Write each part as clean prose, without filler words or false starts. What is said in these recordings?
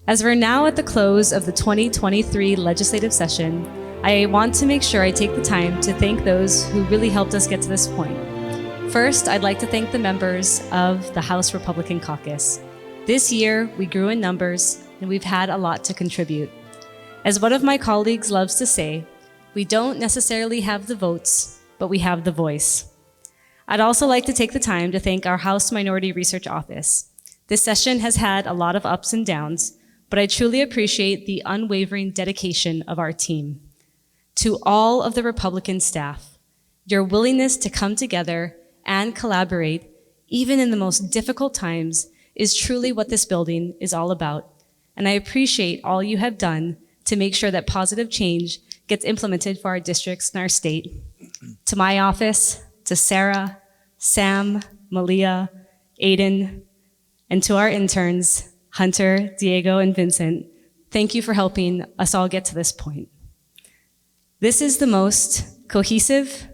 As we're now at the close of the 2023 legislative session, I want to make sure I take the time to thank those who really helped us get to this point. First, I'd like to thank the members of the House Republican Caucus. This year, we grew in numbers, and we've had a lot to contribute. As one of my colleagues loves to say, we don't necessarily have the votes, but we have the voice. I'd also like to take the time to thank our House Minority Research Office. This session has had a lot of ups and downs, but I truly appreciate the unwavering dedication of our team. To all of the Republican staff, your willingness to come together and collaborate, even in the most difficult times, is truly what this building is all about. And I appreciate all you have done to make sure that positive change gets implemented for our districts and our state. To my office, to Sarah, Sam, Malia, Aiden, and to our interns, Hunter, Diego, and Vincent, thank you for helping us all get to this point. This is the most cohesive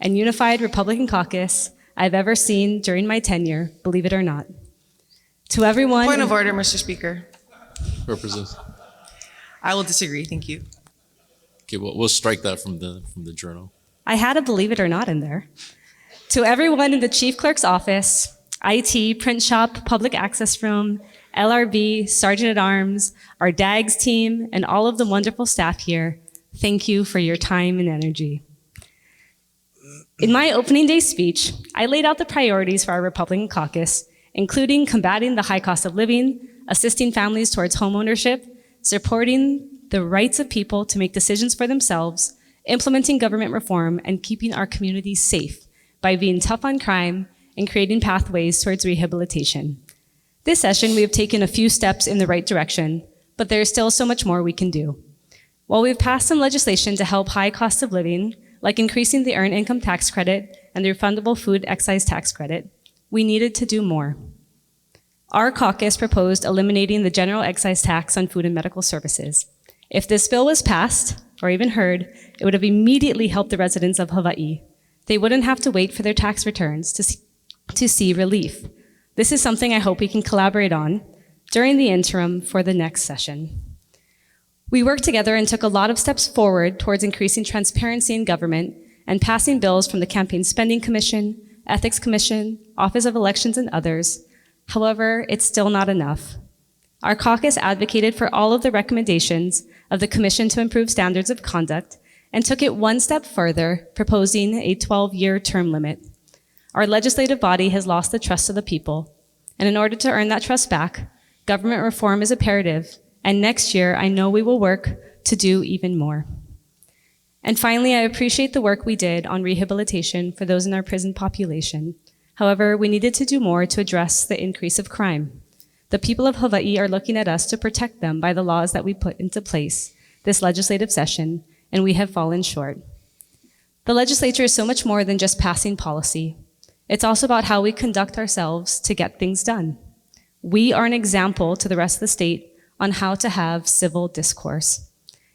and unified Republican caucus I've ever seen during my tenure, believe it or not. To everyone— Point of order, Mr. Speaker. Represent. I will disagree, thank you. Okay, we'll strike that from the journal. I had a believe it or not in there. To everyone in the Chief Clerk's office, IT, print shop, public access room, LRB, Sergeant at Arms, our DAGS team, and all of the wonderful staff here, thank you for your time and energy. In my opening day speech, I laid out the priorities for our Republican caucus, including combating the high cost of living, assisting families towards homeownership, supporting the rights of people to make decisions for themselves, implementing government reform, and keeping our communities safe by being tough on crime and creating pathways towards rehabilitation. This session, we have taken a few steps in the right direction, but there is still so much more we can do. While we've passed some legislation to help high cost of living, like increasing the earned income tax credit and the refundable food excise tax credit, we needed to do more. Our caucus proposed eliminating the general excise tax on food and medical services. If this bill was passed, or even heard, it would have immediately helped the residents of Hawaii. They wouldn't have to wait for their tax returns to see relief. This is something I hope we can collaborate on during the interim for the next session. We worked together and took a lot of steps forward towards increasing transparency in government and passing bills from the Campaign Spending Commission, Ethics Commission, Office of Elections, and others. However, it's still not enough. Our caucus advocated for all of the recommendations of the Commission to improve standards of conduct and took it one step further, proposing a 12-year term limit. Our legislative body has lost the trust of the people, and in order to earn that trust back, government reform is imperative, and next year I know we will work to do even more. And finally, I appreciate the work we did on rehabilitation for those in our prison population. However, we needed to do more to address the increase of crime. The people of Hawaii are looking at us to protect them by the laws that we put into place this legislative session, and we have fallen short. The legislature is so much more than just passing policy. It's also about how we conduct ourselves to get things done. We are an example to the rest of the state on how to have civil discourse.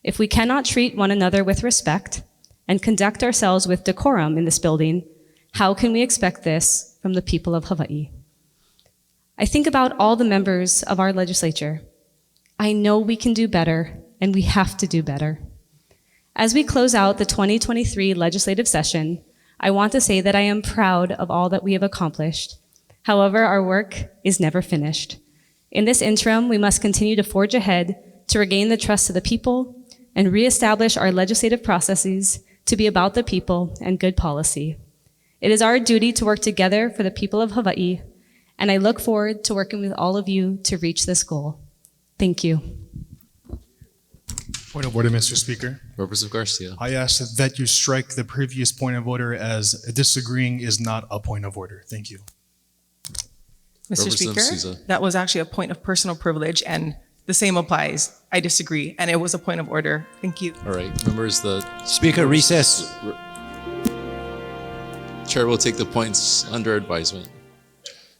If we cannot treat one another with respect and conduct ourselves with decorum in this building, how can we expect this from the people of Hawaii? I think about all the members of our legislature. I know we can do better, and we have to do better. As we close out the 2023 legislative session, I want to say that I am proud of all that we have accomplished. However, our work is never finished. In this interim, we must continue to forge ahead to regain the trust of the people and reestablish our legislative processes to be about the people and good policy. It is our duty to work together for the people of Hawaii, and I look forward to working with all of you to reach this goal. Thank you. Point of order, Mr. Speaker. Representative Garcia. I ask that you strike the previous point of order as disagreeing is not a point of order. Thank you. Mr. Representative Speaker, Souza. that was actually a point of personal privilege, and the same applies. I disagree, and it was a point of order. Thank you. All right, members, the Speaker, recess. Chair will take the points under advisement.